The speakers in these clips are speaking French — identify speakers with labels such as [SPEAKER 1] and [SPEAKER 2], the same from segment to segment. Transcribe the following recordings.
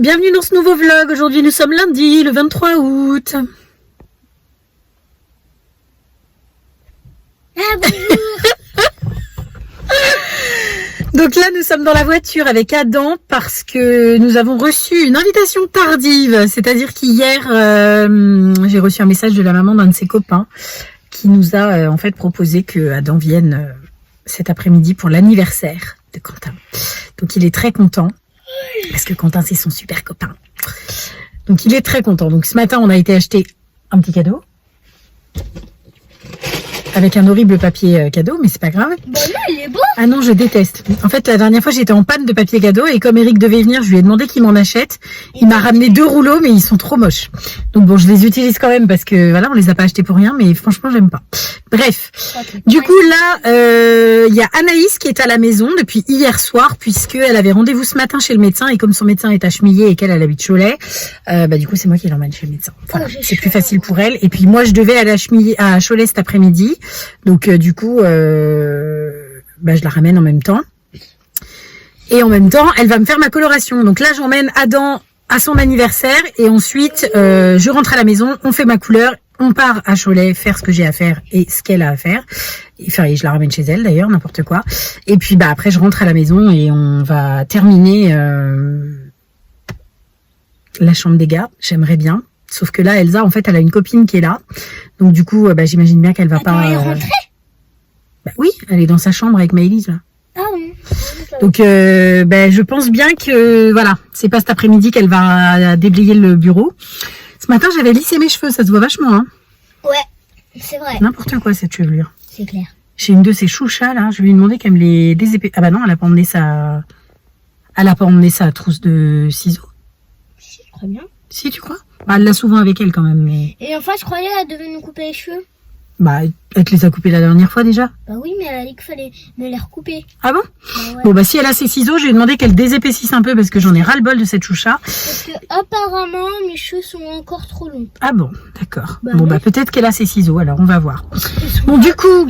[SPEAKER 1] tous, bienvenue dans ce nouveau vlog. Aujourd'hui nous sommes lundi, le 23 août.
[SPEAKER 2] Ah bonjour.
[SPEAKER 1] Donc là nous sommes dans la voiture avec Adam parce que nous avons reçu une invitation tardive. C'est-à-dire qu'hier j'ai reçu un message de la maman d'un de ses copains qui nous a en fait proposé que Adam vienne cet après-midi pour l'anniversaire de Quentin. Donc il est très content. Parce que Quentin, c'est son super copain. Donc, il est très content. Donc, ce matin, on a été acheter un petit cadeau. Avec un horrible papier cadeau, mais c'est pas grave.
[SPEAKER 2] Bah non, il est beau.
[SPEAKER 1] Ah non, je déteste. En fait, la dernière fois, j'étais en panne de papier cadeau. Et comme Eric devait venir, je lui ai demandé qu'il m'en achète. Il m'a ramené 2 rouleaux, mais ils sont trop moches. Donc bon, je les utilise quand même parce que voilà, on les a pas achetés pour rien. Mais franchement, j'aime pas. Bref. Du coup, là, il y a Anaïs qui est à la maison depuis hier soir, puisqu'elle avait rendez-vous ce matin chez le médecin. Et comme son médecin est à Chemillé et qu'elle habite Cholet, du coup, c'est moi qui l'emmène chez le médecin. Voilà, c'est plus facile pour elle. Et puis moi, je devais aller à Cholet cet après-midi. Donc du coup, je la ramène en même temps. Et en même temps, elle va me faire ma coloration. Donc là, j'emmène Adam à son anniversaire. Et ensuite, je rentre à la maison, on fait ma couleur. On part à Cholet faire ce que j'ai à faire et ce qu'elle a à faire. Enfin, je la ramène chez elle d'ailleurs, n'importe quoi. Et puis après, je rentre à la maison et on va terminer la chambre des gars. J'aimerais bien. Sauf que là, Elsa, en fait, elle a une copine qui est là. Donc du coup, j'imagine bien qu'elle va pas...
[SPEAKER 2] Elle est rentrée
[SPEAKER 1] oui, elle est dans sa chambre avec Maëlys, là.
[SPEAKER 2] Ah oui.
[SPEAKER 1] Donc je pense bien que, voilà, c'est pas cet après-midi qu'elle va déblayer le bureau. Ce matin, j'avais lissé mes cheveux, ça se voit vachement, hein.
[SPEAKER 2] Ouais, c'est vrai.
[SPEAKER 1] N'importe quoi, cette chevelure.
[SPEAKER 2] C'est clair.
[SPEAKER 1] J'ai une de ces chouchas, là, je vais lui demander qu'elle me les désépée. Ah bah non, elle a pas emmené sa trousse de ciseaux.
[SPEAKER 2] Si, je crois bien.
[SPEAKER 1] Si, tu crois? Elle l'a souvent avec elle, quand même, mais...
[SPEAKER 2] Et enfin, je croyais qu'elle devait nous couper les cheveux.
[SPEAKER 1] Elle te les a coupés la dernière fois, déjà.
[SPEAKER 2] Bah oui, mais elle a dit qu'il fallait me les recouper.
[SPEAKER 1] Ah bon?
[SPEAKER 2] Ouais.
[SPEAKER 1] Bon, si elle a ses ciseaux, je vais demander qu'elle désépaississe un peu parce que j'en ai ras-le-bol de cette choucha.
[SPEAKER 2] Parce que apparemment, mes cheveux sont encore trop longs.
[SPEAKER 1] Ah bon, d'accord.
[SPEAKER 2] Oui.
[SPEAKER 1] Peut-être qu'elle a ses ciseaux, alors on va voir. Bon, du coup,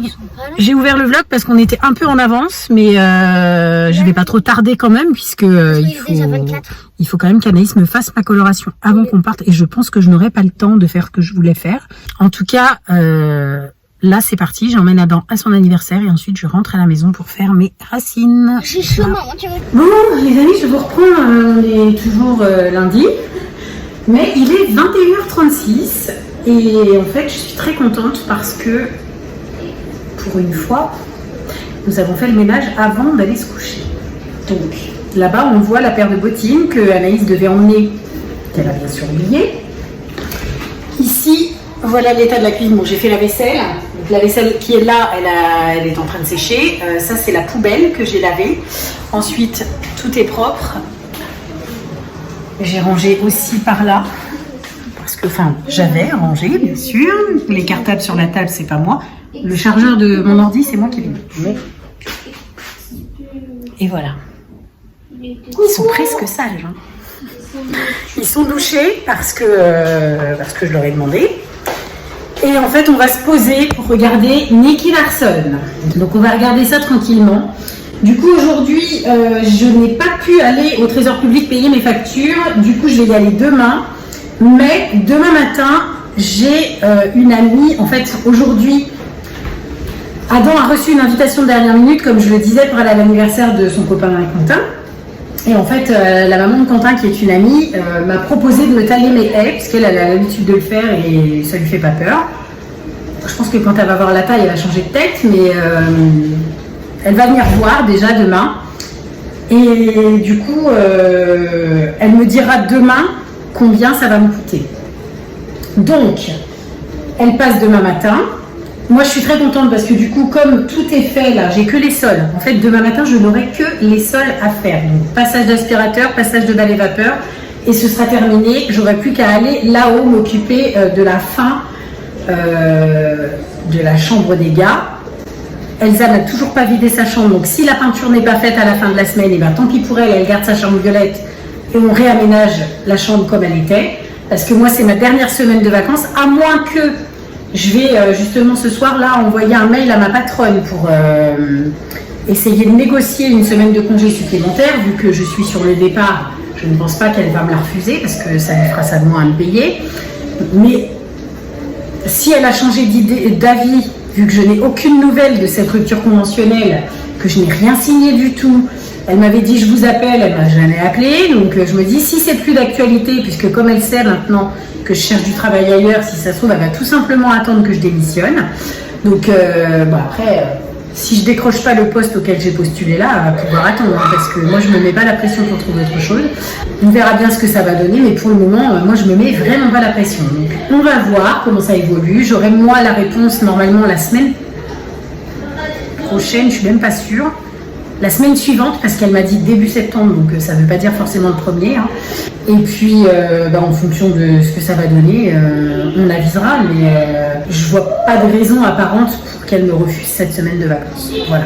[SPEAKER 1] j'ai ouvert le vlog parce qu'on était un peu en avance, mais je vais pas trop tarder quand même puisque il faut quand même qu'Anaïs me fasse ma coloration avant qu'on parte et je pense que je n'aurai pas le temps de faire ce que je voulais faire. En tout cas, là c'est parti, j'emmène Adam à son anniversaire et ensuite je rentre à la maison pour faire mes racines.
[SPEAKER 2] J'ai chaud,
[SPEAKER 1] Voilà.
[SPEAKER 2] maman.
[SPEAKER 1] Bon les amis, je vous reprends, on est toujours lundi, mais il est 21h36 et en fait je suis très contente parce que pour une fois, nous avons fait le ménage avant d'aller se coucher. Donc là-bas on voit la paire de bottines que Anaïs devait emmener, qu'elle a bien sûr oublié. Ici, voilà l'état de la cuisine. Bon, j'ai fait la vaisselle. Donc, la vaisselle qui est là, elle est en train de sécher. Ça, c'est la poubelle que j'ai lavée. Ensuite, tout est propre. J'ai rangé aussi par là. Parce que, j'avais rangé, bien sûr. Les cartables sur la table, c'est pas moi. Le chargeur de mon ordi, c'est moi qui l'ai mis. Et voilà. Ils sont presque sages. Hein. Ils sont douchés parce que je leur ai demandé. Et en fait, on va se poser pour regarder Nicky Larson. Donc, on va regarder ça tranquillement. Du coup, aujourd'hui, je n'ai pas pu aller au Trésor public payer mes factures. Du coup, je vais y aller demain. Mais demain matin, j'ai une amie. En fait, aujourd'hui, Adam a reçu une invitation de dernière minute, comme je le disais, pour aller à l'anniversaire de son copain Quentin. Et en fait, la maman de Quentin, qui est une amie, m'a proposé de me tailler mes haies, parce qu'elle a l'habitude de le faire et ça lui fait pas peur. Je pense que quand elle va voir la taille, elle va changer de tête, mais elle va venir voir déjà demain. Et du coup, elle me dira demain combien ça va me coûter. Donc, elle passe demain matin. Moi, je suis très contente parce que du coup, comme tout est fait là, j'ai que les sols. En fait, demain matin, je n'aurai que les sols à faire. Donc, passage d'aspirateur, passage de balai vapeur, et ce sera terminé. J'aurai plus qu'à aller là-haut m'occuper de la fin de la chambre des gars. Elsa n'a toujours pas vidé sa chambre, donc si la peinture n'est pas faite à la fin de la semaine, et ben tant pis pour elle, elle garde sa chambre violette et on réaménage la chambre comme elle était. Parce que moi, c'est ma dernière semaine de vacances, à moins que je vais justement ce soir-là envoyer un mail à ma patronne pour essayer de négocier une semaine de congé supplémentaire, vu que je suis sur le départ. Je ne pense pas qu'elle va me la refuser parce que ça lui fera ça de moins à me payer. Mais si elle a changé d'avis, vu que je n'ai aucune nouvelle de cette rupture conventionnelle, que je n'ai rien signé du tout, elle m'avait dit je vous appelle, elle m'a jamais appelé, donc je me dis si c'est plus d'actualité, puisque comme elle sait maintenant que je cherche du travail ailleurs, si ça se trouve elle va tout simplement attendre que je démissionne. Donc après, si je décroche pas le poste auquel j'ai postulé là, elle va pouvoir attendre, hein, parce que moi je me mets pas la pression pour trouver autre chose. On verra bien ce que ça va donner, mais pour le moment, moi je me mets vraiment pas la pression. Donc on va voir comment ça évolue. J'aurai moi la réponse normalement la semaine prochaine, je suis même pas sûre. La semaine suivante, parce qu'elle m'a dit début septembre, donc ça ne veut pas dire forcément le premier. Hein. Et puis, en fonction de ce que ça va donner, on avisera, mais je vois pas de raison apparente pour qu'elle me refuse cette semaine de vacances. Voilà.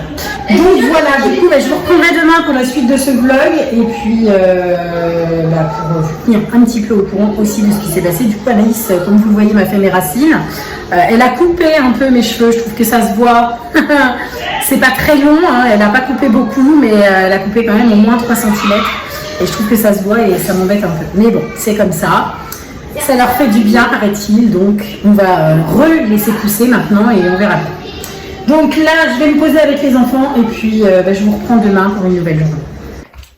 [SPEAKER 1] Donc voilà, du coup, je vous reprendrai demain pour la suite de ce vlog, et puis pour vous tenir un petit peu au courant aussi de ce qui s'est passé. Du coup, Anaïs, comme vous le voyez, m'a fait mes racines. Elle a coupé un peu mes cheveux, je trouve que ça se voit. C'est pas très long, hein. Elle n'a pas coupé beaucoup, mais elle a coupé quand même au moins 3 cm. Et je trouve que ça se voit et ça m'embête un peu. Mais bon, c'est comme ça. Ça leur fait du bien, paraît-il. Donc, on va laisser pousser maintenant et on verra bien. Donc là, je vais me poser avec les enfants et puis je vous reprends demain pour une nouvelle journée.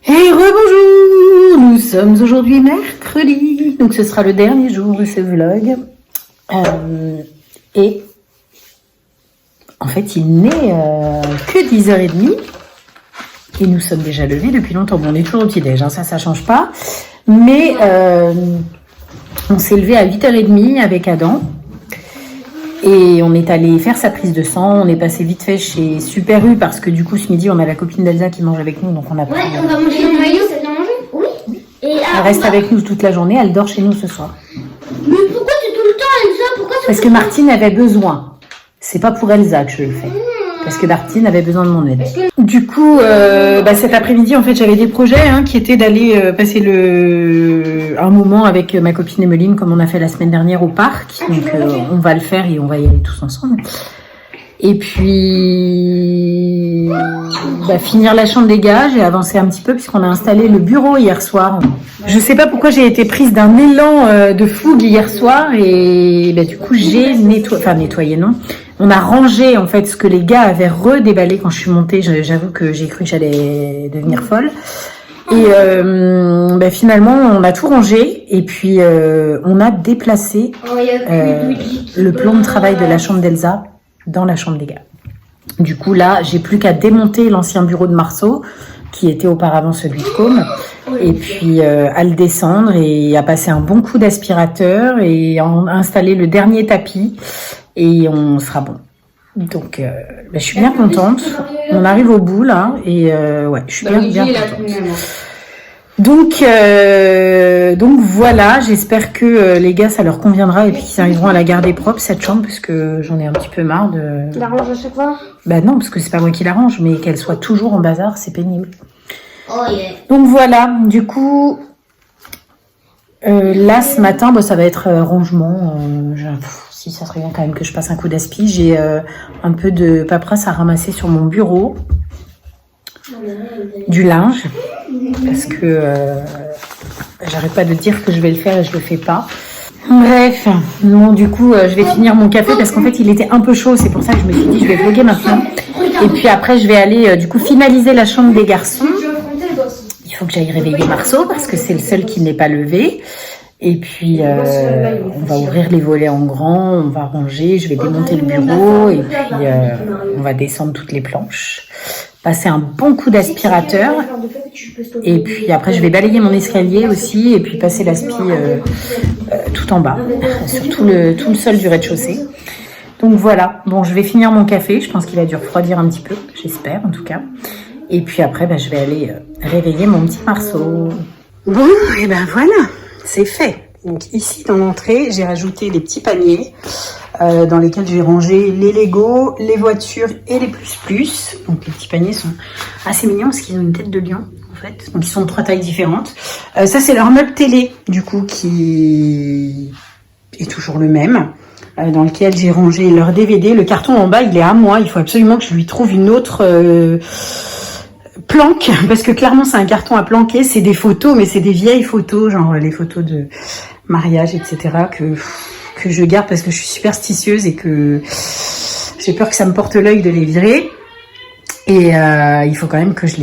[SPEAKER 1] Hey, rebonjour! Nous sommes aujourd'hui mercredi. Donc, ce sera le dernier jour de ce vlog. Et en fait, il n'est que 10h30 et nous sommes déjà levés depuis longtemps. Bon, on est toujours au petit-déj, hein, ça change pas. Mais on s'est levé à 8h30 avec Adam et on est allé faire sa prise de sang. On est passé vite fait chez Super U parce que du coup, ce midi, on a la copine d'Elsa qui mange avec nous. Donc on a pris,
[SPEAKER 2] on va manger le maillot, ça vient manger? Oui. Et
[SPEAKER 1] elle reste avec nous toute la journée, elle dort chez nous ce soir.
[SPEAKER 2] Mais pourquoi tu tout le temps Elsa? Pourquoi
[SPEAKER 1] Parce que Martine avait besoin. C'est pas pour Elsa que je le fais. Parce que Martine avait besoin de mon aide. Du coup, cet après-midi, en fait, j'avais des projets qui étaient d'aller passer un moment avec ma copine Emeline, comme on a fait la semaine dernière au parc. Donc, on va le faire et on va y aller tous ensemble. Et puis, finir la chambre des gars, j'ai avancé un petit peu puisqu'on a installé le bureau hier soir. Je sais pas pourquoi j'ai été prise d'un élan de fougue hier soir et du coup j'ai nettoyé non. On a rangé en fait ce que les gars avaient redéballé quand je suis montée. J'avoue que j'ai cru que j'allais devenir folle. Et finalement on a tout rangé et puis on a déplacé le plan de travail de la chambre d'Elsa dans la chambre des gars. Du coup là j'ai plus qu'à démonter l'ancien bureau de Marceau qui était auparavant celui de Côme et puis à le descendre et à passer un bon coup d'aspirateur et à installer le dernier tapis et on sera bon. Donc je suis bien contente, on arrive au bout là et je suis bien contente. Donc voilà, j'espère que les gars ça leur conviendra et puis qu'ils arriveront à la garder propre cette chambre parce que j'en ai un petit peu marre de...
[SPEAKER 2] Tu la ranges à chaque fois?
[SPEAKER 1] Non, parce que c'est pas moi qui l'arrange, mais qu'elle soit toujours en bazar, c'est pénible.
[SPEAKER 2] Oh yeah.
[SPEAKER 1] Donc voilà, du coup, là ce matin, ça va être rangement. Si ça serait bien quand même que je passe un coup d'aspi, j'ai un peu de paperasse à ramasser sur mon bureau. Du linge parce que j'arrête pas de dire que je vais le faire et je le fais pas. Bref, bon, du coup je vais finir mon café parce qu'en fait il était un peu chaud, c'est pour ça que je me suis dit je vais vlogger maintenant et puis après je vais aller du coup finaliser la chambre des garçons. Il faut que j'aille réveiller Marceau parce que c'est le seul qui n'est pas levé. Et puis on va ouvrir les volets en grand, on va ranger, je vais démonter le bureau et puis on va descendre toutes les planches, passer un bon coup d'aspirateur et puis après je vais balayer mon escalier aussi et puis passer l'aspi tout en bas, sur tout le sol du rez-de-chaussée. Donc voilà, bon je vais finir mon café, je pense qu'il a dû refroidir un petit peu, j'espère en tout cas. Et puis après je vais aller réveiller mon petit Marceau. Bon et voilà. C'est fait. Donc ici dans l'entrée, j'ai rajouté les petits paniers dans lesquels j'ai rangé les Lego, les voitures et les plus-plus. Donc les petits paniers sont assez mignons parce qu'ils ont une tête de lion en fait. Donc ils sont de 3 tailles différentes. Ça c'est leur meuble télé du coup qui est toujours le même. Dans lequel j'ai rangé leur DVD. Le carton en bas il est à moi. Il faut absolument que je lui trouve une autre planque, parce que clairement c'est un carton à planquer, c'est des photos, mais c'est des vieilles photos, genre les photos de mariage, etc. que je garde parce que je suis superstitieuse et que j'ai peur que ça me porte l'œil de les virer. Et il faut quand même que je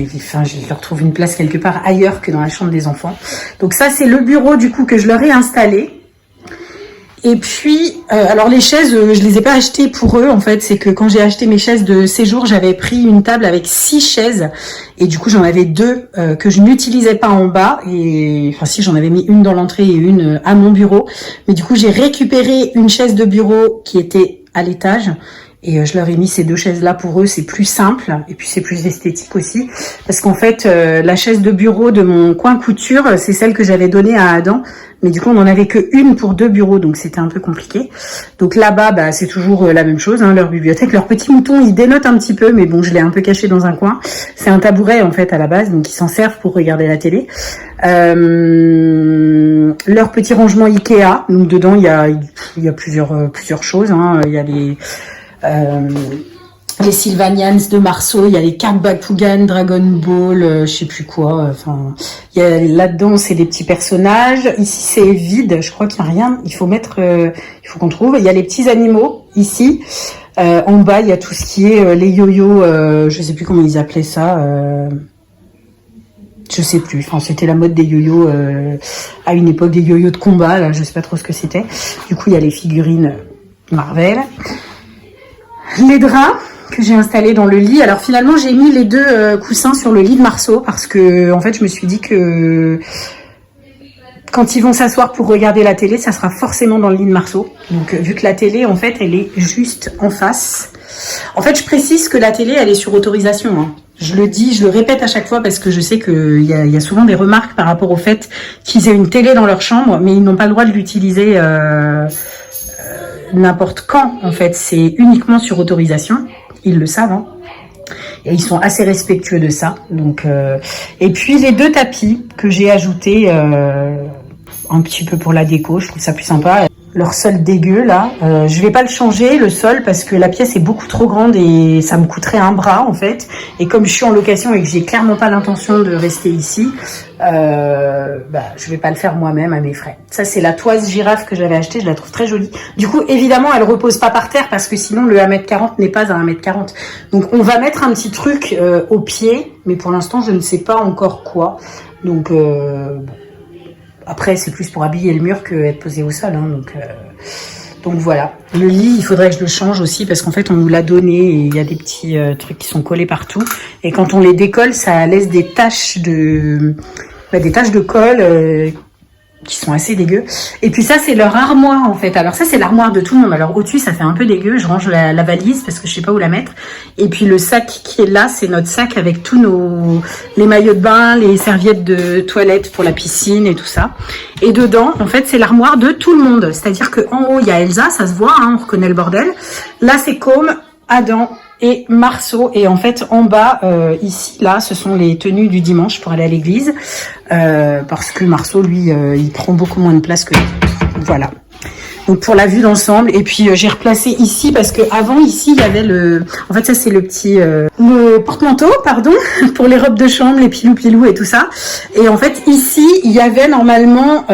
[SPEAKER 1] leur trouve une place quelque part ailleurs que dans la chambre des enfants. Donc ça, c'est le bureau du coup que je leur ai installé. Et puis, alors les chaises, je les ai pas achetées pour eux en fait. C'est que quand j'ai acheté mes chaises de séjour, j'avais pris une table avec 6 chaises. Et du coup, j'en avais 2 que je n'utilisais pas en bas. Et enfin si, j'en avais mis une dans l'entrée et une à mon bureau. Mais du coup, j'ai récupéré une chaise de bureau qui était à l'étage. Et je leur ai mis ces 2 chaises-là pour eux, c'est plus simple et puis c'est plus esthétique aussi. Parce qu'en fait, la chaise de bureau de mon coin couture, c'est celle que j'avais donnée à Adam. Mais du coup, on n'en avait que une pour 2 bureaux, donc c'était un peu compliqué. Donc là-bas, bah, c'est toujours la même chose, hein, leur bibliothèque. Leur petit mouton, il dénote un petit peu, mais bon, je l'ai un peu caché dans un coin. C'est un tabouret, en fait, à la base, donc ils s'en servent pour regarder la télé. Leur petit rangement Ikea, donc dedans, il y a plusieurs choses. Hein. Il y a les Sylvanians de Marceau, il y a les cartes Bakugan, Dragon Ball, je sais plus quoi. Enfin, il y a là-dedans, c'est des petits personnages. Ici, c'est vide. Je crois qu'il n'y a rien. Il faut qu'on trouve. Il y a les petits animaux ici. En bas, il y a tout ce qui est les yo-yo. Je sais plus comment ils appelaient ça. Je sais plus. Enfin, c'était la mode des yo-yo à une époque, des yo-yo de combat. Là, je sais pas trop ce que c'était. Du coup, il y a les figurines Marvel. Les draps que j'ai installés dans le lit. Alors finalement, j'ai mis les 2 coussins sur le lit de Marceau parce que en fait, je me suis dit que quand ils vont s'asseoir pour regarder la télé, ça sera forcément dans le lit de Marceau. Donc vu que la télé, en fait, elle est juste en face. En fait, je précise que la télé, elle est sur autorisation. Hein. Je le dis, je le répète à chaque fois parce que je sais qu'il y a souvent des remarques par rapport au fait qu'ils aient une télé dans leur chambre, mais ils n'ont pas le droit de l'utiliser n'importe quand, en fait, c'est uniquement sur autorisation, ils le savent, hein. Et ils sont assez respectueux de ça. Donc, et puis les 2 tapis que j'ai ajoutés un petit peu pour la déco, je trouve ça plus sympa. Leur sol dégueu là, je vais pas le changer le sol parce que la pièce est beaucoup trop grande et ça me coûterait un bras en fait. Et comme je suis en location et que j'ai clairement pas l'intention de rester ici, je vais pas le faire moi-même à mes frais. Ça c'est la toise girafe que j'avais achetée, je la trouve très jolie. Du coup évidemment elle repose pas par terre parce que sinon le 1m40 n'est pas à 1m40. Donc on va mettre un petit truc au pied, mais pour l'instant je ne sais pas encore quoi. Donc après, c'est plus pour habiller le mur que être posé au sol. Hein, donc voilà. Le lit, il faudrait que je le change aussi parce qu'en fait, on nous l'a donné et il y a des petits trucs qui sont collés partout. Et quand on les décolle, ça laisse des taches de colle qui sont assez dégueux. Et puis ça, c'est leur armoire en fait. Alors ça, c'est l'armoire de tout le monde. Alors au-dessus, ça fait un peu dégueu. Je range la valise parce que je sais pas où la mettre. Et puis le sac qui est là, c'est notre sac avec tous les maillots de bain, les serviettes de toilette pour la piscine et tout ça. Et dedans, en fait, c'est l'armoire de tout le monde. C'est-à-dire qu'en haut, il y a Elsa, ça se voit, hein, on reconnaît le bordel. Là, c'est Côme, Adam et Marceau. Et en fait, en bas, ici, là, ce sont les tenues du dimanche pour aller à l'église. Parce que Marceau, lui, il prend beaucoup moins de place que les autres. Voilà. Donc pour la vue d'ensemble. Et puis j'ai replacé ici parce que avant ici il y avait en fait ça c'est le petit le porte-manteau pardon pour les robes de chambre, les pilou et tout ça. Et en fait ici il y avait normalement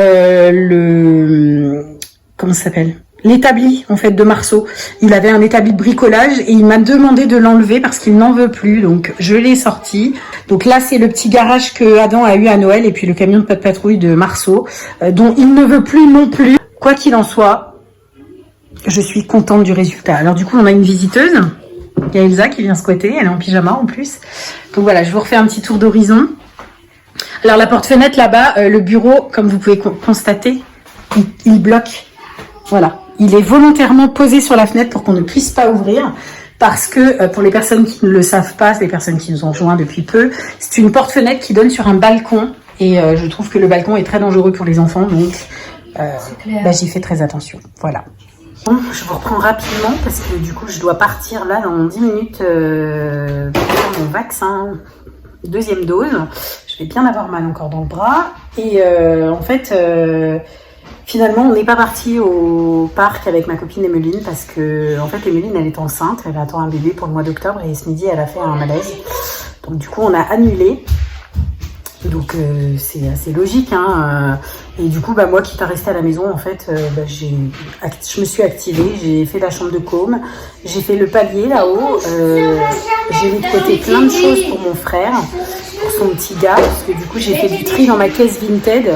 [SPEAKER 1] comment ça s'appelle, l'établi en fait de Marceau. Il avait un établi de bricolage et il m'a demandé de l'enlever parce qu'il n'en veut plus. Donc je l'ai sorti. Donc là c'est le petit garage que Adam a eu à Noël et puis le camion de pas de patrouille de Marceau dont il ne veut plus non plus. Quoi qu'il en soit, je suis contente du résultat. Alors du coup on a une visiteuse. Il y a Elsa qui vient squatter. Elle est en pyjama en plus. Donc voilà, je vous refais un petit tour d'horizon. Alors la porte-fenêtre là-bas, le bureau, comme vous pouvez constater, il bloque. Voilà. Il est volontairement posé sur la fenêtre pour qu'on ne puisse pas ouvrir parce que pour les personnes qui ne le savent pas, les personnes qui nous ont rejoints depuis peu, c'est une porte-fenêtre qui donne sur un balcon et je trouve que le balcon est très dangereux pour les enfants donc j'y fais très attention. Voilà. Bon, je vous reprends rapidement parce que du coup je dois partir là dans 10 minutes pour faire mon vaccin, 2e dose. Je vais bien avoir mal encore dans le bras et en fait finalement, on n'est pas parti au parc avec ma copine Emeline parce que, en fait, Emeline, elle est enceinte, elle attend un bébé pour le mois d'octobre et ce midi, elle a fait un malaise. Donc du coup, on a annulé. Donc c'est assez logique, hein. Et du coup, moi, quitte à rester à la maison, en fait, je me suis activée. J'ai fait la chambre de com, j'ai fait le palier là-haut. J'ai mis de côté plein de choses pour mon frère, pour son petit gars, parce que du coup, j'ai fait du tri dans ma caisse Vinted.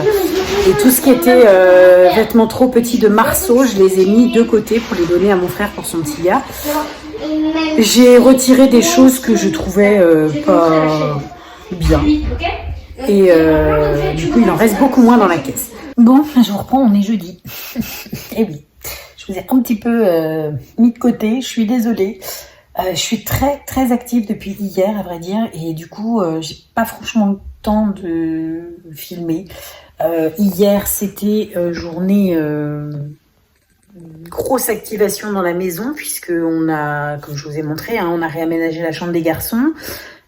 [SPEAKER 1] Et tout ce qui était vêtements trop petits de Marceau, je les ai mis de côté pour les donner à mon frère pour son petit gars. J'ai retiré des choses que je trouvais pas bien. Et du coup, il en reste beaucoup moins dans la caisse. Bon, je vous reprends, on est jeudi. Et oui, je vous ai un petit peu mis de côté, je suis désolée. Je suis très très active depuis hier, à vrai dire, et du coup, j'ai pas franchement le temps de filmer. Hier, c'était journée grosse activation dans la maison, puisque on a, comme je vous ai montré, hein, on a réaménagé la chambre des garçons.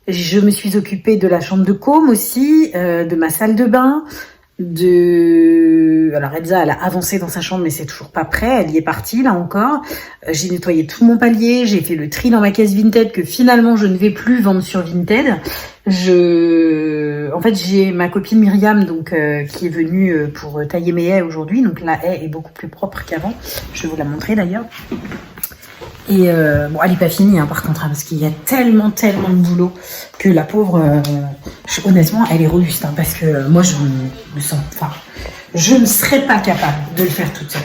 [SPEAKER 1] Je me suis occupée de la chambre de com aussi, de ma salle de bain, alors Elsa, elle a avancé dans sa chambre, mais c'est toujours pas prêt, elle y est partie là encore. J'ai nettoyé tout mon palier, j'ai fait le tri dans ma caisse Vinted que finalement je ne vais plus vendre sur Vinted. En fait, j'ai ma copine Myriam donc qui est venue pour tailler mes haies aujourd'hui, donc la haie est beaucoup plus propre qu'avant. Je vais vous la montrer d'ailleurs. Et bon, elle n'est pas finie par contre, hein, parce qu'il y a tellement de boulot que la pauvre, honnêtement, elle est robuste, hein, parce que moi, je me sens, je ne serais pas capable de le faire toute seule.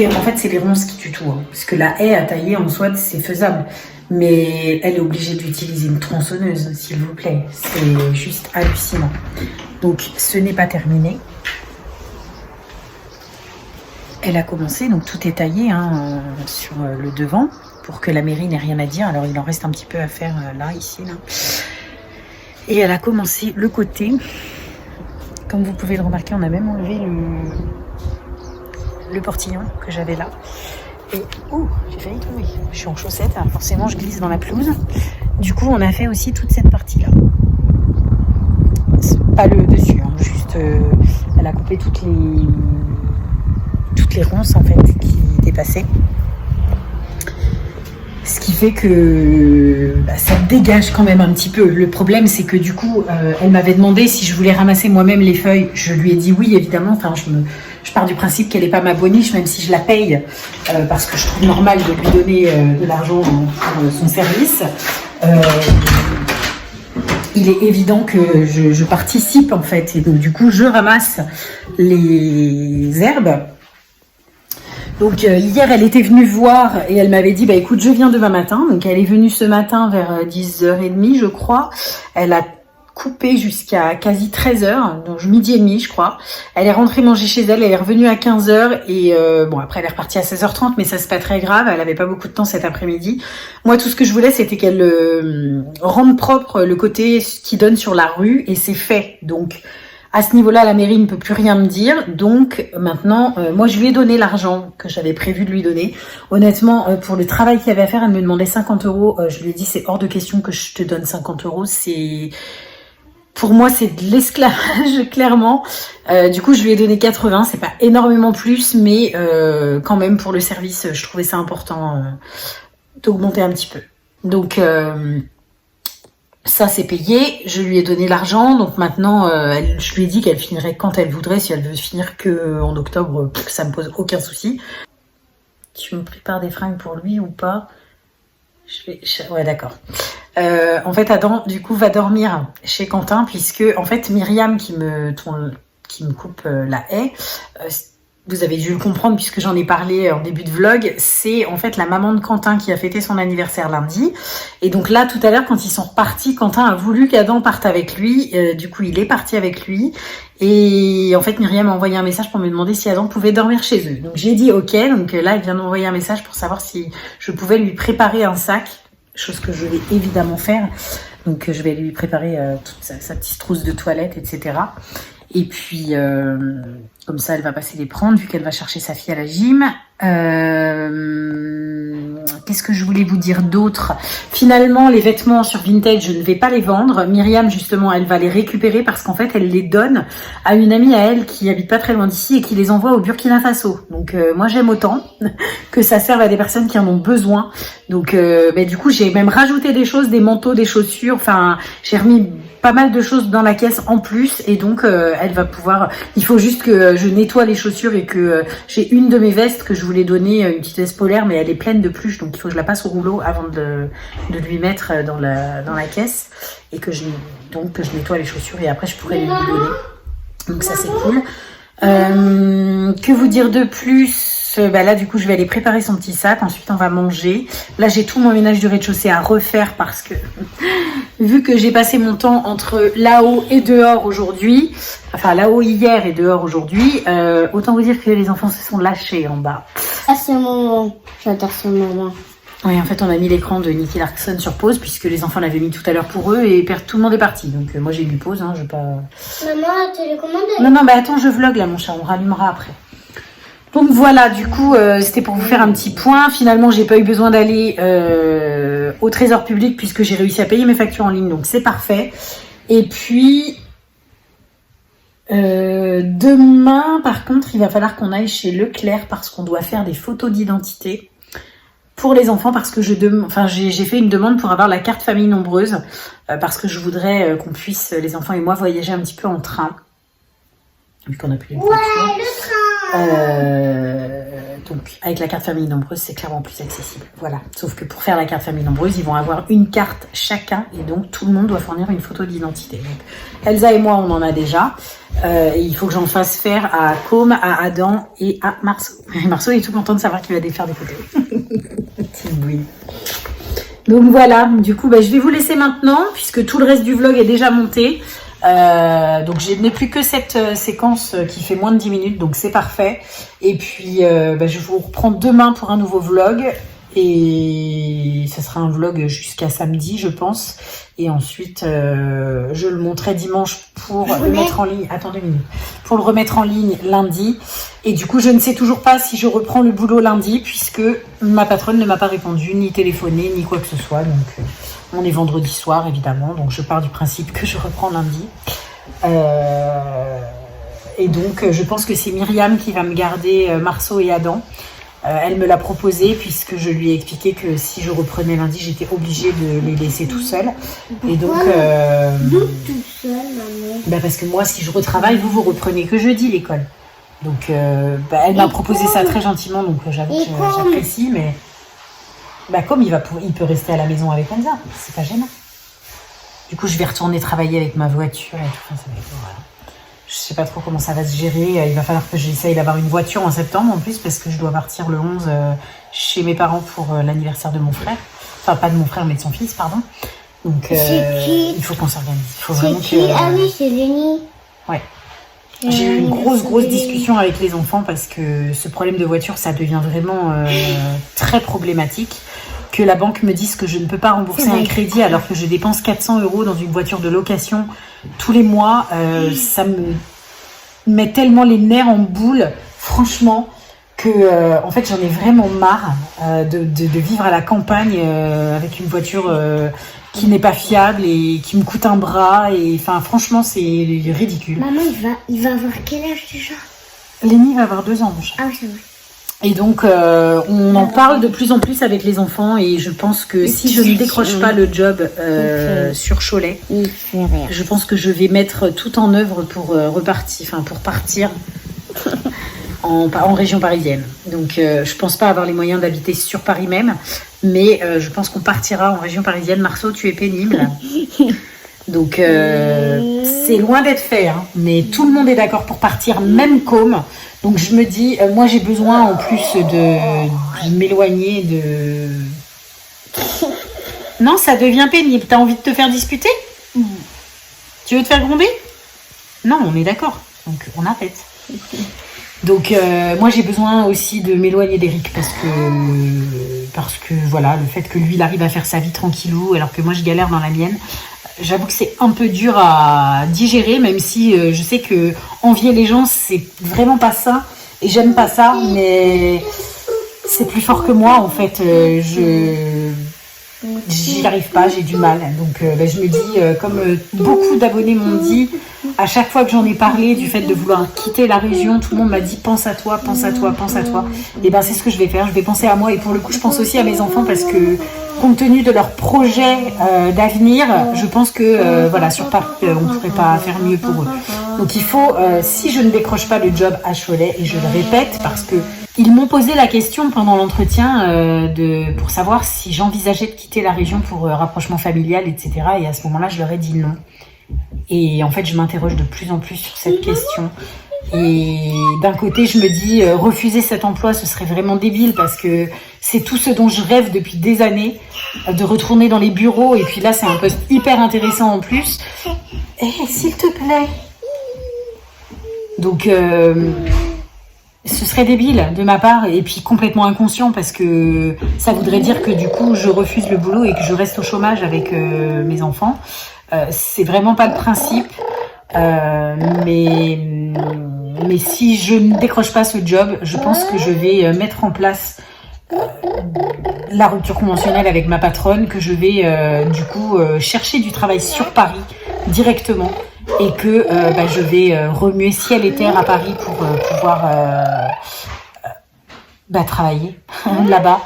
[SPEAKER 1] En fait, c'est les ronces qui tuent tout, hein, parce que la haie à tailler en soi, c'est faisable, mais elle est obligée d'utiliser une tronçonneuse, s'il vous plaît. C'est juste hallucinant. Donc, ce n'est pas terminé. Elle a commencé, donc tout est taillé sur le devant pour que la mairie n'ait rien à dire. Alors il en reste un petit peu à faire ici. Et elle a commencé le côté. Comme vous pouvez le remarquer, on a même enlevé le portillon que j'avais là. Et j'ai failli tomber. Je suis en chaussettes, alors forcément je glisse dans la pelouse. Du coup, on a fait aussi toute cette partie-là. C'est pas le dessus, hein, juste elle a coupé toutes les ronces en fait qui dépassaient, ce qui fait que ça dégage quand même un petit peu. Le problème c'est que du coup elle m'avait demandé si je voulais ramasser moi-même les feuilles. Je lui ai dit oui évidemment. Enfin je pars du principe qu'elle n'est pas ma boniche, même si je la paye parce que je trouve normal de lui donner de l'argent pour son service. Il est évident que je participe en fait, et donc du coup je ramasse les herbes. Donc hier elle était venue voir et elle m'avait dit écoute, je viens demain matin. Donc elle est venue ce matin vers 10h30 je crois. Elle a coupé jusqu'à quasi 13h, donc midi et demi je crois. Elle est rentrée manger chez elle, elle est revenue à 15h et après elle est repartie à 16h30, mais ça c'est pas très grave, elle avait pas beaucoup de temps cet après-midi. Moi tout ce que je voulais c'était qu'elle rende propre le côté qui donne sur la rue, et c'est fait. Donc à ce niveau-là, la mairie ne peut plus rien me dire. Donc maintenant, moi je lui ai donné l'argent que j'avais prévu de lui donner. Honnêtement, pour le travail qu'il y avait à faire, elle me demandait 50 €. Je lui ai dit c'est hors de question que je te donne 50 €. Pour moi, c'est de l'esclavage, clairement. Du coup, je lui ai donné 80. C'est pas énormément plus, mais quand même, pour le service, je trouvais ça important d'augmenter un petit peu. Donc, ça, c'est payé. Je lui ai donné l'argent. Donc maintenant, je lui ai dit qu'elle finirait quand elle voudrait. Si elle veut finir qu'en octobre, ça me pose aucun souci. Tu me prépares des fringues pour lui ou pas? Ouais, d'accord. En fait, Adam, du coup, va dormir chez Quentin, puisque, en fait, Myriam qui me coupe la haie, vous avez dû le comprendre puisque j'en ai parlé en début de vlog, c'est en fait la maman de Quentin qui a fêté son anniversaire lundi. Et donc là, tout à l'heure, quand ils sont repartis, Quentin a voulu qu'Adam parte avec lui. Du coup, il est parti avec lui. Et en fait, Myriam a envoyé un message pour me demander si Adam pouvait dormir chez eux. Donc j'ai dit ok. Donc là, elle vient d'envoyer un message pour savoir si je pouvais lui préparer un sac. Chose que je vais évidemment faire. Donc je vais lui préparer toute sa petite trousse de toilette, etc. Et puis, comme ça, elle va passer les prendre, vu qu'elle va chercher sa fille à la gym. Qu'est-ce qu'est-ce que je voulais vous dire d'autre? Finalement, les vêtements sur Vinted, je ne vais pas les vendre. Myriam, justement, elle va les récupérer parce qu'en fait, elle les donne à une amie à elle qui habite pas très loin d'ici et qui les envoie au Burkina Faso. Donc, moi, j'aime autant que ça serve à des personnes qui en ont besoin. Donc, du coup, j'ai même rajouté des choses, des manteaux, des chaussures. Enfin, j'ai remis pas mal de choses dans la caisse en plus et donc elle va pouvoir, il faut juste que je nettoie les chaussures et que j'ai une de mes vestes que je voulais donner, une petite veste polaire, mais elle est pleine de pluche, donc il faut que je la passe au rouleau avant de lui mettre dans la caisse et que je nettoie les chaussures et après je pourrais les lui donner. Donc ça c'est cool. Que vous dire de plus? Là du coup je vais aller préparer son petit sac, ensuite on va manger. Là j'ai tout mon ménage du rez-de-chaussée à refaire parce que vu que j'ai passé mon temps entre là-haut et dehors aujourd'hui, enfin là-haut hier et dehors aujourd'hui, autant vous dire que les enfants se sont lâchés en bas.
[SPEAKER 2] À ce moment, j'adore ce moment.
[SPEAKER 1] Oui, en fait on a mis l'écran de Nicky Larson sur pause puisque les enfants l'avaient mis tout à l'heure pour eux et tout le monde est parti. Donc moi j'ai mis pause, je vais pas...
[SPEAKER 2] Maman, télécommandé.
[SPEAKER 1] Non, attends, je vlog là mon chat, on rallumera après. Donc voilà, du coup, c'était pour vous faire un petit point. Finalement, j'ai pas eu besoin d'aller au trésor public puisque j'ai réussi à payer mes factures en ligne, donc c'est parfait. Et puis, demain, par contre, il va falloir qu'on aille chez Leclerc parce qu'on doit faire des photos d'identité pour les enfants parce que j'ai fait une demande pour avoir la carte famille nombreuse parce que je voudrais qu'on puisse, les enfants et moi, voyager un petit peu en train. Vu qu'on a plus les voitures.
[SPEAKER 2] Ouais, le train.
[SPEAKER 1] Donc avec la carte famille nombreuse c'est clairement plus accessible, voilà, sauf que pour faire la carte famille nombreuse ils vont avoir une carte chacun et donc tout le monde doit fournir une photo d'identité. Donc Elsa et moi on en a déjà et il faut que j'en fasse faire à Com, à Adam et à Marceau. Marceau est tout content de savoir qu'il va faire des photos. Petite bouille. Donc voilà, du coup je vais vous laisser maintenant puisque tout le reste du vlog est déjà monté. Donc je n'ai plus que cette séquence qui fait moins de 10 minutes, donc c'est parfait. Et puis je vous reprends demain pour un nouveau vlog. Et ce sera un vlog jusqu'à samedi, je pense. Et ensuite, je le montrerai dimanche pour le mettre en ligne. Attendez une minute. Pour le remettre en ligne lundi. Et du coup, je ne sais toujours pas si je reprends le boulot lundi, puisque ma patronne ne m'a pas répondu, ni téléphoné, ni quoi que ce soit. Donc, on est vendredi soir, évidemment. Donc, je pars du principe que je reprends lundi. Et donc, je pense que c'est Myriam qui va me garder Marceau et Adam. Elle me l'a proposé puisque je lui ai expliqué que si je reprenais lundi, j'étais obligée de les laisser tout seuls. Et donc,
[SPEAKER 2] D'où tout seul, maman?
[SPEAKER 1] parce que moi, si je retravaille, vous reprenez que jeudi l'école. Donc, elle m'a proposé ça très gentiment, donc j'avoue que j'apprécie. Mais comme il peut rester à la maison avec Elsa, c'est pas gênant. Du coup, je vais retourner travailler avec ma voiture et tout. Enfin, ça va être, voilà. Je sais pas trop comment ça va se gérer. Il va falloir que j'essaye d'avoir une voiture en septembre en plus parce que je dois partir le 11 chez mes parents pour l'anniversaire de mon frère. Enfin, pas de mon frère, mais de son fils, pardon. Donc, il faut qu'on s'organise. Il faut vraiment que...
[SPEAKER 2] Ah oui, c'est Lenny.
[SPEAKER 1] Ouais. J'ai eu une grosse discussion avec les enfants parce que ce problème de voiture, ça devient vraiment très problématique. Que la banque me dise que je ne peux pas rembourser un crédit alors que je dépense 400 € dans une voiture de location tous les mois, ça me met tellement les nerfs en boule, franchement, que en fait j'en ai vraiment marre de vivre à la campagne avec une voiture qui n'est pas fiable et qui me coûte un bras. Et enfin, franchement, c'est ridicule.
[SPEAKER 2] Maman, il va avoir quel âge déjà?
[SPEAKER 1] Lenny va avoir 2 ans, mon chat.
[SPEAKER 2] Ah oui, c'est vrai.
[SPEAKER 1] Et donc, on en parle de plus en plus avec les enfants et je pense que si je ne décroche pas le job sur Cholet, je pense que je vais mettre tout en œuvre pour partir en région parisienne. Donc, je pense pas avoir les moyens d'habiter sur Paris même, mais je pense qu'on partira en région parisienne. Marceau, tu es pénible. Donc, c'est loin d'être fait, hein, mais tout le monde est d'accord pour partir, même Com. Donc, je me dis, moi, j'ai besoin en plus de m'éloigner de... Non, ça devient pénible. T'as envie de te faire disputer? Tu veux te faire gronder? Non, on est d'accord. Donc, on arrête. Donc, moi, j'ai besoin aussi de m'éloigner d'Eric parce que, voilà, le fait que lui, il arrive à faire sa vie tranquillou, alors que moi, je galère dans la mienne. J'avoue que c'est un peu dur à digérer, même si je sais que envier les gens, c'est vraiment pas ça. Et j'aime pas ça, mais c'est plus fort que moi en fait. J'y arrive pas, j'ai du mal. Donc je me dis, comme beaucoup d'abonnés m'ont dit, à chaque fois que j'en ai parlé du fait de vouloir quitter la région, tout le monde m'a dit pense à toi, pense à toi, pense à toi. Et ben c'est ce que je vais faire, je vais penser à moi et pour le coup je pense aussi à mes enfants parce que compte tenu de leurs projets d'avenir, je pense que voilà, sur Paris on ne pourrait pas faire mieux pour eux. Donc il faut, si je ne décroche pas le job à Cholet, et je le répète parce que ils m'ont posé la question pendant l'entretien pour savoir si j'envisageais de quitter la région pour rapprochement familial, etc. Et à ce moment-là, je leur ai dit non. Et en fait, je m'interroge de plus en plus sur cette question. Et d'un côté, je me dis, refuser cet emploi, ce serait vraiment débile parce que c'est tout ce dont je rêve depuis des années, de retourner dans les bureaux. Et puis là, c'est un poste hyper intéressant en plus. S'il te plaît. Donc... ce serait débile de ma part et puis complètement inconscient parce que ça voudrait dire que du coup je refuse le boulot et que je reste au chômage avec mes enfants. C'est vraiment pas le principe, mais si je ne décroche pas ce job, je pense que je vais mettre en place la rupture conventionnelle avec ma patronne, que je vais du coup chercher du travail sur Paris directement. Et que je vais remuer ciel et terre à Paris pour pouvoir travailler là-bas.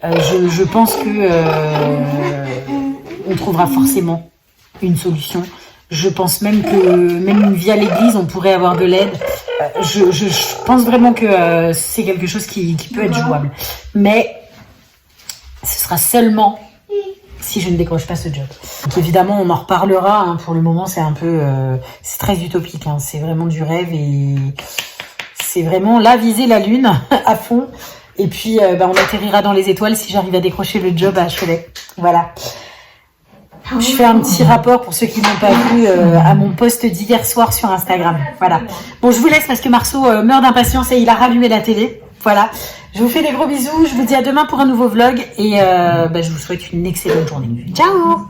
[SPEAKER 1] Je pense que on trouvera forcément une solution. Je pense même que même via l'église, on pourrait avoir de l'aide. Je pense vraiment que c'est quelque chose qui peut être jouable. Mais ce sera seulement si je ne décroche pas ce job. Donc évidemment, on en reparlera. Hein. Pour le moment, c'est un peu... c'est très utopique. Hein. C'est vraiment du rêve et c'est vraiment là, viser la lune à fond. Et puis, on atterrira dans les étoiles si j'arrive à décrocher le job à Cholet. Voilà. Je fais un petit rapport pour ceux qui n'ont pas vu à mon post d'hier soir sur Instagram. Voilà. Bon, je vous laisse parce que marceau meurt d'impatience et il a rallumé la télé. Voilà. Je vous fais des gros bisous. Je vous dis à demain pour un nouveau vlog et je vous souhaite une excellente journée. Ciao!